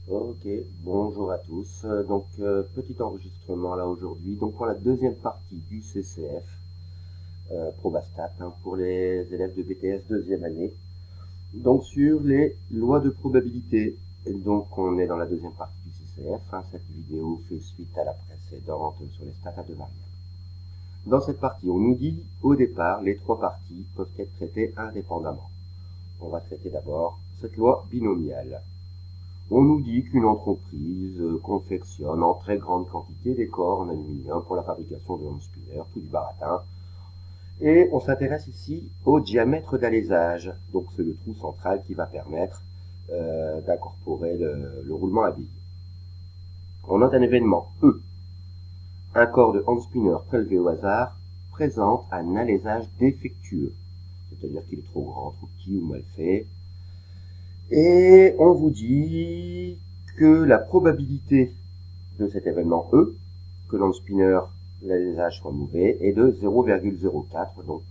Ok, bonjour à tous. Petit enregistrement là aujourd'hui. Donc, pour la deuxième partie du CCF, Probastat, pour les élèves de BTS deuxième année. Donc, sur les lois de probabilité. Et donc, on est dans la deuxième partie du CCF. Cette vidéo fait suite à la précédente sur les stats à deux variables. Dans cette partie, on nous dit au départ, les trois parties peuvent être traitées indépendamment. On va traiter d'abord cette loi binomiale. On nous dit qu'une entreprise confectionne en très grande quantité des corps en aluminium pour la fabrication de home spinners, tout du baratin. Et on s'intéresse ici au diamètre d'alésage. Donc c'est le trou central qui va permettre d'incorporer le roulement à billes. On note un événement E. Un corps de hand spinner prélevé au hasard présente un alésage défectueux. C'est-à-dire qu'il est trop grand, trop petit ou mal fait. Et on vous dit que la probabilité de cet événement E, que l'on spinner, l'alésage soit mauvais, est de 0,04. Donc,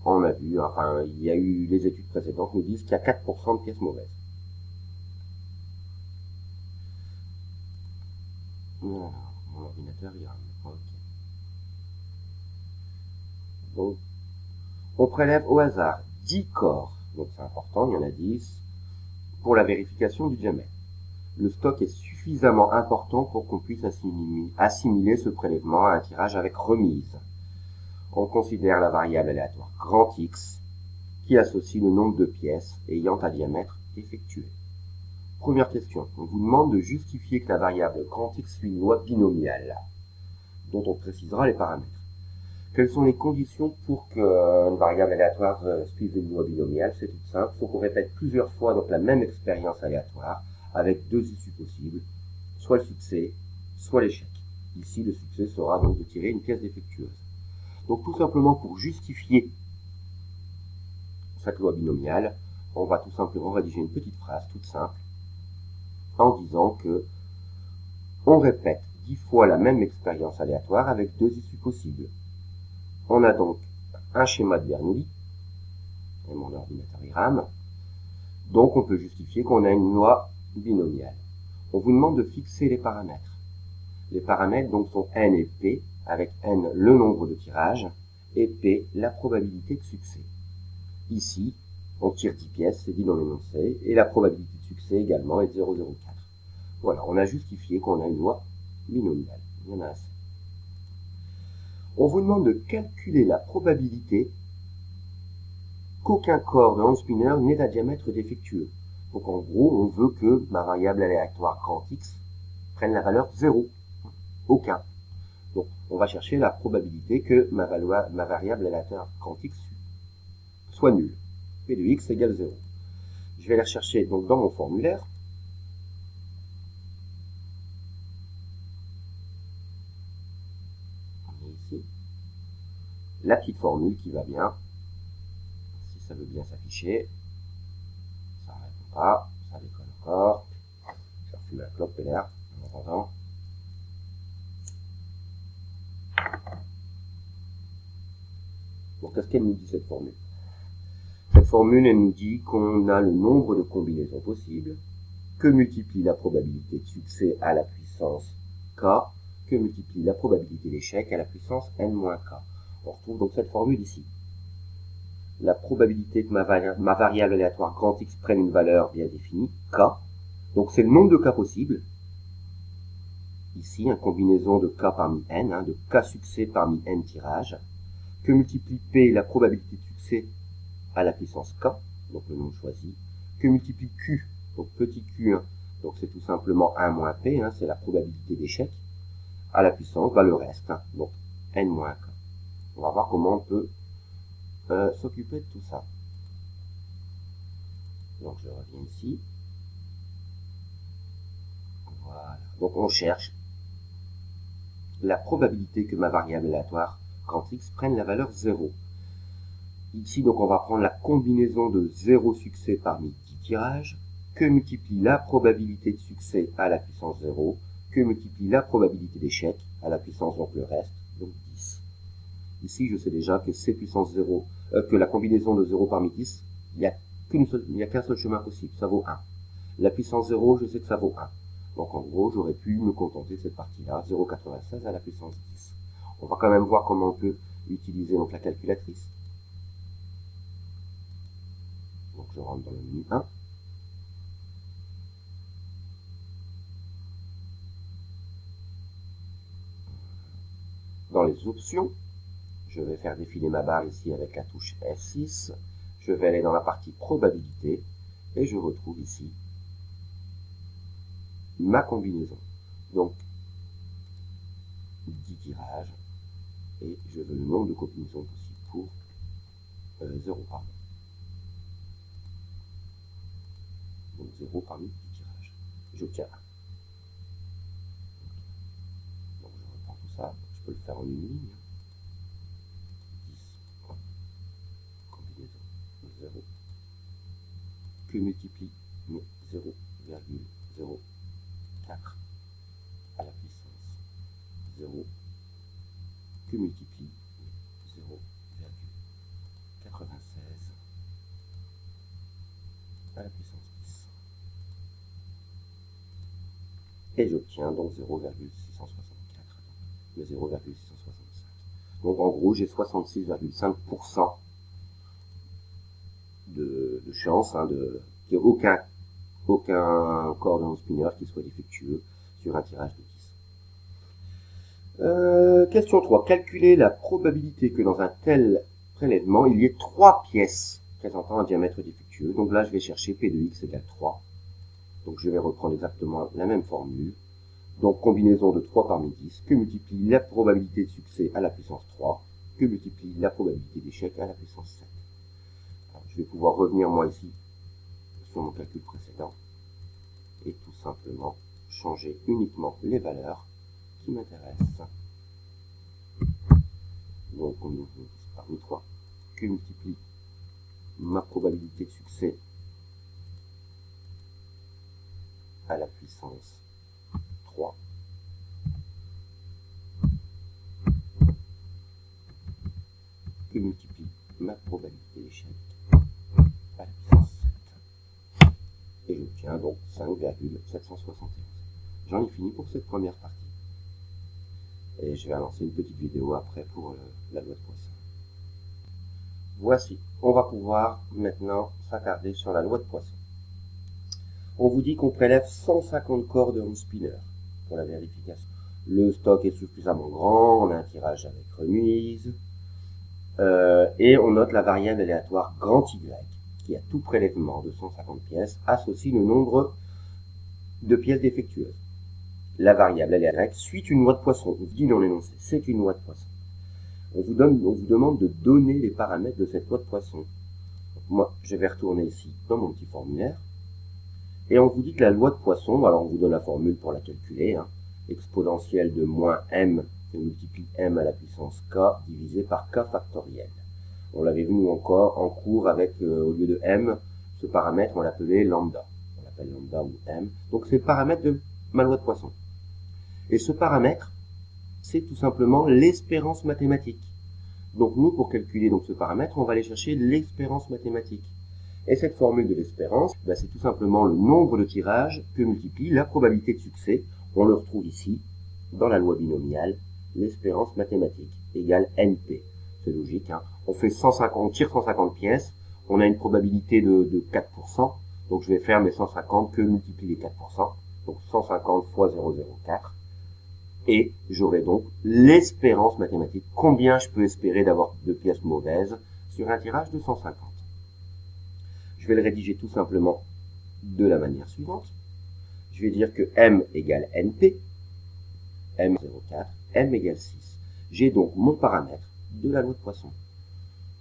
on a vu, enfin, il y a eu, les études précédentes nous disent qu'il y a 4% de pièces mauvaises. Mon ordinateur, il y a ok. Donc, on prélève au hasard 10 corps, donc c'est important, il y en a 10, pour la vérification du diamètre. Le stock est suffisamment important pour qu'on puisse assimiler ce prélèvement à un tirage avec remise. On considère la variable aléatoire grand X qui associe le nombre de pièces ayant un diamètre effectué. Première question, on vous demande de justifier que la variable grand X suit une loi binomiale, dont on précisera les paramètres. Quelles sont les conditions pour qu'une variable aléatoire suive une loi binomiale? C'est tout simple, il faut qu'on répète plusieurs fois donc la même expérience aléatoire avec deux issues possibles, soit le succès, soit l'échec. Ici, le succès sera donc de tirer une pièce défectueuse. Donc tout simplement pour justifier cette loi binomiale, on va tout simplement rédiger une petite phrase toute simple en disant que on répète 10 fois la même expérience aléatoire avec deux issues possibles. On a donc un schéma de Bernoulli, et mon ordinateur y rame, donc on peut justifier qu'on a une loi binomiale. On vous demande de fixer les paramètres. Les paramètres donc sont n et p, avec n le nombre de tirages, et p la probabilité de succès. Ici, on tire 10 pièces, c'est dit dans l'énoncé, et la probabilité de succès également est de 0,04. Voilà, on a justifié qu'on a une loi binomiale. Il y en a assez. On vous demande de calculer la probabilité qu'aucun corps de hand spinner n'ait un diamètre défectueux. Donc en gros, on veut que ma variable aléatoire grand X prenne la valeur 0. Aucun. Donc on va chercher la probabilité que ma variable aléatoire grand X soit nulle. P de X égale 0. Je vais la rechercher donc dans mon formulaire. Ici. La petite formule qui va bien. Si ça veut bien s'afficher. Ça ne répond pas. Ça déconne encore. Je vais refumer la clope PLR en attendant. Donc qu'est-ce qu'elle nous dit cette formule? Cette formule, elle nous dit qu'on a le nombre de combinaisons possibles, que multiplie la probabilité de succès à la puissance k, que multiplie la probabilité d'échec à la puissance n-k. On retrouve donc cette formule ici. La probabilité que ma variable aléatoire grand X prenne une valeur bien définie, k, donc c'est le nombre de cas possibles, ici, une combinaison de k parmi n, de k succès parmi n tirages, que multiplie p la probabilité de succès à la puissance k, donc le nombre choisi, que multiplie q, donc petit q, donc c'est tout simplement 1 moins p, c'est la probabilité d'échec, à la puissance, le reste, donc n moins k. On va voir comment on peut s'occuper de tout ça. Donc je reviens ici. Voilà. Donc on cherche la probabilité que ma variable aléatoire quand x prenne la valeur 0. Ici, donc, on va prendre la combinaison de 0 succès parmi 10 tirages, que multiplie la probabilité de succès à la puissance 0, que multiplie la probabilité d'échec à la puissance, donc le reste, donc 10. Ici, je sais déjà que c puissance 0, que la combinaison de 0 parmi 10, il n'y a qu'un seul chemin possible, ça vaut 1. La puissance 0, je sais que ça vaut 1. Donc en gros, j'aurais pu me contenter de cette partie-là, 0,96 à la puissance 10. On va quand même voir comment on peut utiliser donc la calculatrice. Donc je rentre dans le menu 1. Dans les options, je vais faire défiler ma barre ici avec la touche F6. Je vais aller dans la partie probabilité et je retrouve ici ma combinaison. Donc 10 tirages et je veux le nombre de combinaisons possibles pour 0 pardon. Donc 0 parmi 10 tirages. J'obtiens 1. Donc je reprends tout ça. Je peux le faire en une ligne. 10 combinaison 0 que multiplie 0,04 à la puissance 0 que multiplie 0,96 à la puissance 10. Et j'obtiens donc 0,664, le 0,665. Donc en gros, j'ai 66,5% de chance qu'il n'y ait aucun coordonnant spinner qui soit défectueux sur un tirage de 10. Question 3. Calculer la probabilité que dans un tel prélèvement, il y ait 3 pièces présentant un diamètre défectueux. Donc là, je vais chercher P de X égale 3. Donc je vais reprendre exactement la même formule. Donc combinaison de 3 parmi 10 que multiplie la probabilité de succès à la puissance 3 que multiplie la probabilité d'échec à la puissance 7. Alors, je vais pouvoir revenir moi ici sur mon calcul précédent et tout simplement changer uniquement les valeurs qui m'intéressent. Donc on ouvre 10 parmi 3 que multiplie ma probabilité de succès à la puissance 3 que multiplie ma probabilité d'échec à la puissance 7. Et j'obtiens donc 5,771. J'en ai fini pour cette première partie. Et je vais lancer une petite vidéo après pour la loi de Poisson. Voici, on va pouvoir maintenant s'attarder sur la loi de Poisson. On vous dit qu'on prélève 150 corps de hand spinner pour la vérification. Le stock est suffisamment grand, on a un tirage avec remise, et on note la variable aléatoire grand Y, qui à tout prélèvement de 150 pièces associe le nombre de pièces défectueuses. La variable aléatoire suit une loi de Poisson. On vous dit dans l'énoncé, c'est une loi de Poisson. On vous demande de donner les paramètres de cette loi de Poisson. Donc moi, je vais retourner ici dans mon petit formulaire. Et on vous dit que la loi de Poisson, alors on vous donne la formule pour la calculer, exponentielle de moins m, qui multiplie m à la puissance k, divisé par k factoriel. On l'avait vu nous encore en cours avec, au lieu de m, ce paramètre, on l'appelait lambda. On l'appelle lambda ou m. Donc c'est le paramètre de ma loi de Poisson. Et ce paramètre, c'est tout simplement l'espérance mathématique. Donc nous, pour calculer donc ce paramètre, on va aller chercher l'espérance mathématique. Et cette formule de l'espérance, c'est tout simplement le nombre de tirages que multiplie la probabilité de succès. On le retrouve ici, dans la loi binomiale, l'espérance mathématique égale NP. C'est logique, on fait 150, on tire 150 pièces, on a une probabilité de 4%, donc je vais faire mes 150 que multiplie les 4%, donc 150 fois 0,04. Et j'aurai donc l'espérance mathématique. Combien je peux espérer d'avoir de pièces mauvaises sur un tirage de 150. Je vais le rédiger tout simplement de la manière suivante. Je vais dire que M égale NP, M 0,4, M égale 6. J'ai donc mon paramètre de la loi de Poisson.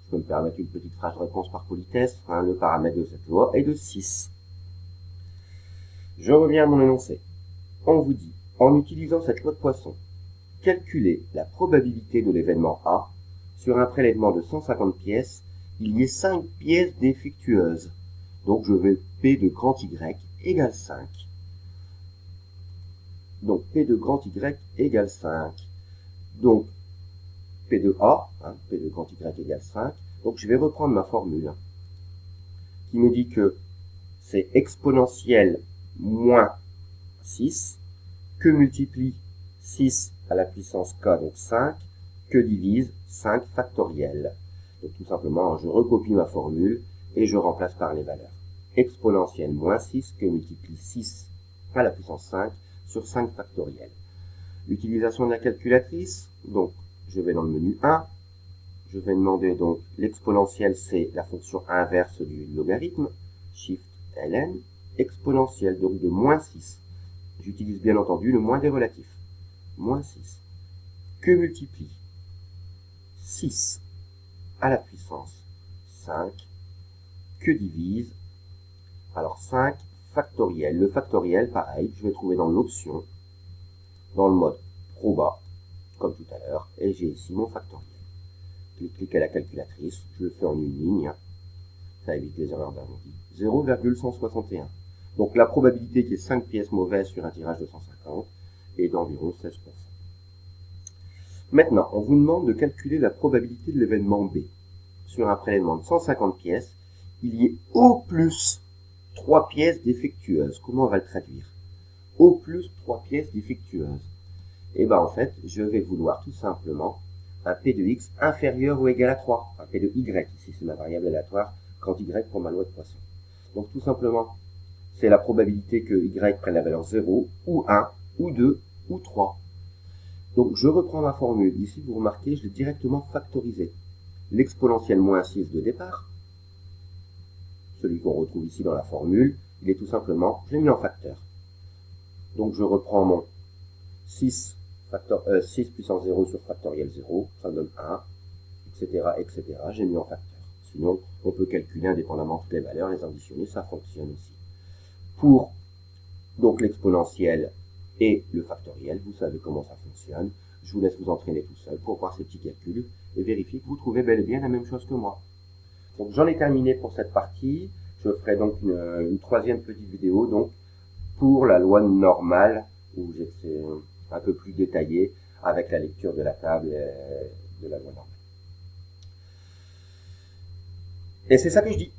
Je peux me permettre une petite phrase de réponse par politesse. Le paramètre de cette loi est de 6. Je reviens à mon énoncé. On vous dit, en utilisant cette loi de Poisson, calculer la probabilité de l'événement A sur un prélèvement de 150 pièces, il y ait 5 pièces défectueuses. Donc je vais P de grand Y égale 5. Donc P de grand Y égale 5. Donc P de A, P de grand Y égale 5. Donc je vais reprendre ma formule qui me dit que c'est exponentielle moins 6, que multiplie 6 à la puissance k, donc 5, que divise 5 factoriel. Donc tout simplement, je recopie ma formule et je remplace par les valeurs. Exponentielle moins 6 que multiplie 6 à la puissance 5 sur 5 factoriel. L'utilisation de la calculatrice, donc je vais dans le menu 1, je vais demander donc l'exponentielle, c'est la fonction inverse du logarithme, shift ln, exponentielle donc de moins 6. J'utilise bien entendu le moins des relatifs, moins 6, que multiplie 6 à la puissance 5, que divise, alors 5 factoriel. Le factoriel, pareil, je vais trouver dans l'option, dans le mode proba, comme tout à l'heure, et j'ai ici mon factoriel. Je clique à la calculatrice, je le fais en une ligne, ça évite les erreurs d'arrondi, 0,161. Donc la probabilité qu'il y ait 5 pièces mauvaises sur un tirage de 150 est d'environ 16%. Maintenant, on vous demande de calculer la probabilité de l'événement B. Sur un prélèvement de 150 pièces, il y ait au plus 3 pièces défectueuses. Comment on va le traduire? Au plus 3 pièces défectueuses. Et bien en fait, je vais vouloir tout simplement un P de X inférieur ou égal à 3. Un P de Y, ici c'est ma variable aléatoire, quand Y pour ma loi de Poisson. Donc tout simplement, c'est la probabilité que Y prenne la valeur 0, ou 1, ou 2, ou 3. Donc je reprends ma formule. Ici, vous remarquez, je l'ai directement factorisé. L'exponentielle moins 6 de départ, celui qu'on retrouve ici dans la formule, il est tout simplement, je l'ai mis en facteur. Donc je reprends mon 6 puissance 0 sur factoriel 0, ça donne 1, etc., etc. J'ai mis en facteur. Sinon, on peut calculer indépendamment toutes les valeurs, les additionner, ça fonctionne aussi. Pour donc l'exponentielle et le factoriel, vous savez comment ça fonctionne. Je vous laisse vous entraîner tout seul pour voir ces petits calculs et vérifier que vous trouvez bel et bien la même chose que moi. Donc j'en ai terminé pour cette partie. Je ferai donc une troisième petite vidéo donc pour la loi normale où c'est un peu plus détaillé avec la lecture de la table et de la loi normale. Et c'est ça que je dis.